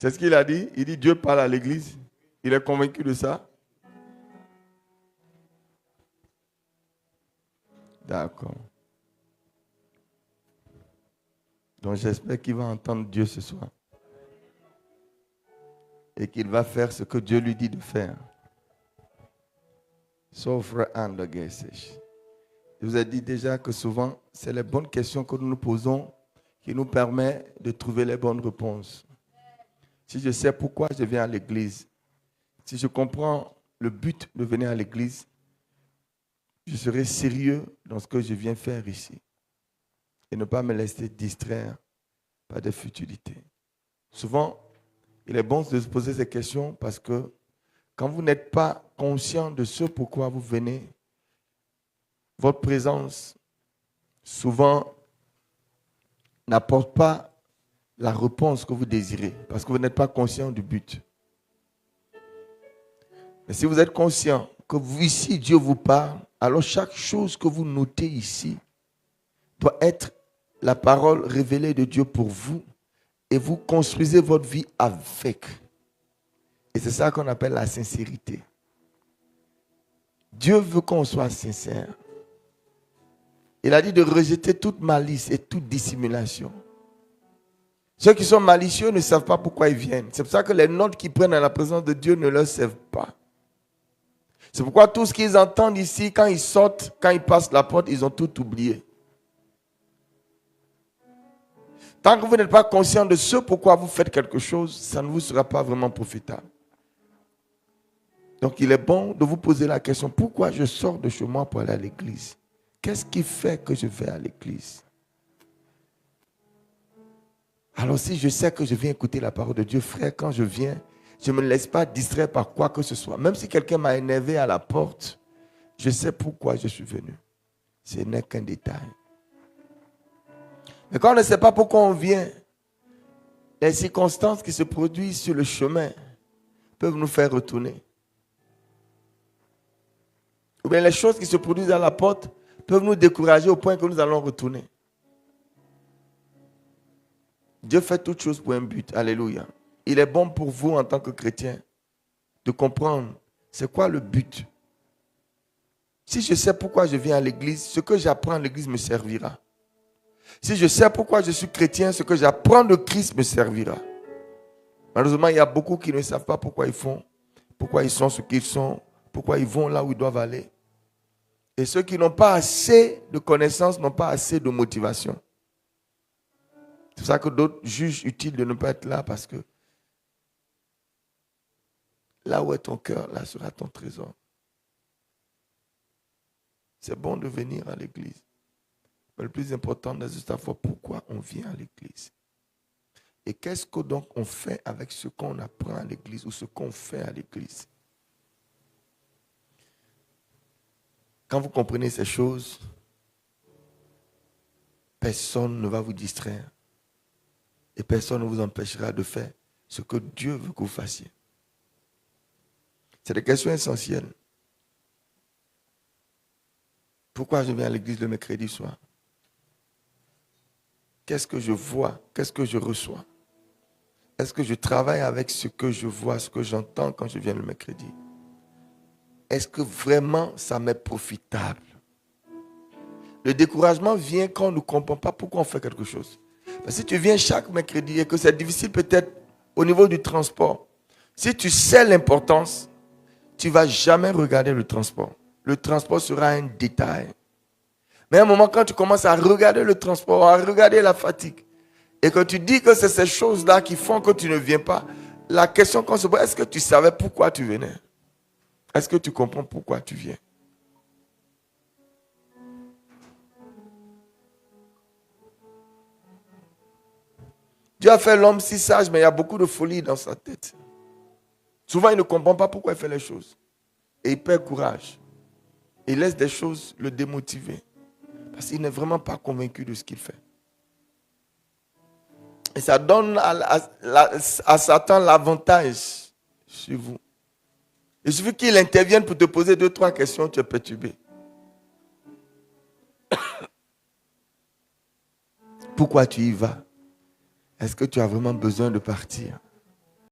C'est ce qu'il a dit. Il dit Dieu parle à l'église. Il est convaincu de ça. D'accord. Donc j'espère qu'il va entendre Dieu ce soir. Et qu'il va faire ce que Dieu lui dit de faire. Sauf de guerre. Je vous ai dit déjà que souvent, c'est les bonnes questions que nous nous posons qui nous permettent de trouver les bonnes réponses. Si je sais pourquoi je viens à l'église, si je comprends le but de venir à l'église, je serai sérieux dans ce que je viens faire ici. Et ne pas me laisser distraire par des futilités. Souvent, il est bon de se poser ces questions parce que quand vous n'êtes pas conscient de ce pourquoi vous venez, votre présence, souvent, n'apporte pas la réponse que vous désirez parce que vous n'êtes pas conscient du but. Mais si vous êtes conscient que vous, ici, Dieu vous parle, alors chaque chose que vous notez ici doit être la parole révélée de Dieu pour vous et vous construisez votre vie avec. Et c'est ça qu'on appelle la sincérité. Dieu veut qu'on soit sincère. Il a dit de rejeter toute malice et toute dissimulation. Ceux qui sont malicieux ne savent pas pourquoi ils viennent. C'est pour ça que les notes qu'ils prennent à la présence de Dieu ne leur servent pas. C'est pourquoi tout ce qu'ils entendent ici, quand ils sortent, quand ils passent la porte, ils ont tout oublié. Tant que vous n'êtes pas conscient de ce pourquoi vous faites quelque chose, ça ne vous sera pas vraiment profitable. Donc il est bon de vous poser la question, pourquoi je sors de chez moi pour aller à l'église? Qu'est-ce qui fait que je vais à l'église? Alors si je sais que je viens écouter la parole de Dieu, frère, quand je viens, je ne me laisse pas distraire par quoi que ce soit. Même si quelqu'un m'a énervé à la porte, je sais pourquoi je suis venu. Ce n'est qu'un détail. Mais quand on ne sait pas pourquoi on vient, les circonstances qui se produisent sur le chemin peuvent nous faire retourner. Ou bien les choses qui se produisent à la porte peuvent nous décourager au point que nous allons retourner. Dieu fait toutes choses pour un but. Alléluia. Il est bon pour vous en tant que chrétien de comprendre c'est quoi le but. Si je sais pourquoi je viens à l'église, ce que j'apprends à l'église me servira. Si je sais pourquoi je suis chrétien, ce que j'apprends de Christ me servira. Malheureusement, il y a beaucoup qui ne savent pas pourquoi ils font, pourquoi ils sont ce qu'ils sont, pourquoi ils vont là où ils doivent aller. Et ceux qui n'ont pas assez de connaissances n'ont pas assez de motivation. C'est pour ça que d'autres jugent utile de ne pas être là parce que là où est ton cœur, là sera ton trésor. C'est bon de venir à l'église. Mais le plus important, c'est juste savoir pourquoi on vient à l'église. Et qu'est-ce que donc on fait avec ce qu'on apprend à l'église ou ce qu'on fait à l'église? Quand vous comprenez ces choses, personne ne va vous distraire. Et personne ne vous empêchera de faire ce que Dieu veut que vous fassiez. C'est des questions essentielles. Pourquoi je viens à l'église le mercredi soir? Qu'est-ce que je vois? Qu'est-ce que je reçois? Est-ce que je travaille avec ce que je vois, ce que j'entends quand je viens le mercredi? Est-ce que vraiment ça m'est profitable? Le découragement vient quand on ne comprend pas pourquoi on fait quelque chose. Parce que si tu viens chaque mercredi et que c'est difficile peut-être au niveau du transport, si tu sais l'importance, tu ne vas jamais regarder le transport. Le transport sera un détail. Mais à un moment, quand tu commences à regarder le transport, à regarder la fatigue, et que tu dis que c'est ces choses-là qui font que tu ne viens pas, la question qu'on se pose, est-ce que tu savais pourquoi tu venais? Est-ce que tu comprends pourquoi tu viens? Dieu a fait l'homme si sage, mais il y a beaucoup de folie dans sa tête. Souvent, il ne comprend pas pourquoi il fait les choses. Et il perd courage. Il laisse des choses le démotiver. Parce qu'il n'est vraiment pas convaincu de ce qu'il fait. Et ça donne à Satan l'avantage sur vous. Il suffit qu'il intervienne pour te poser 2-3 questions, tu es perturbé. Pourquoi tu y vas? Est-ce que tu as vraiment besoin de partir?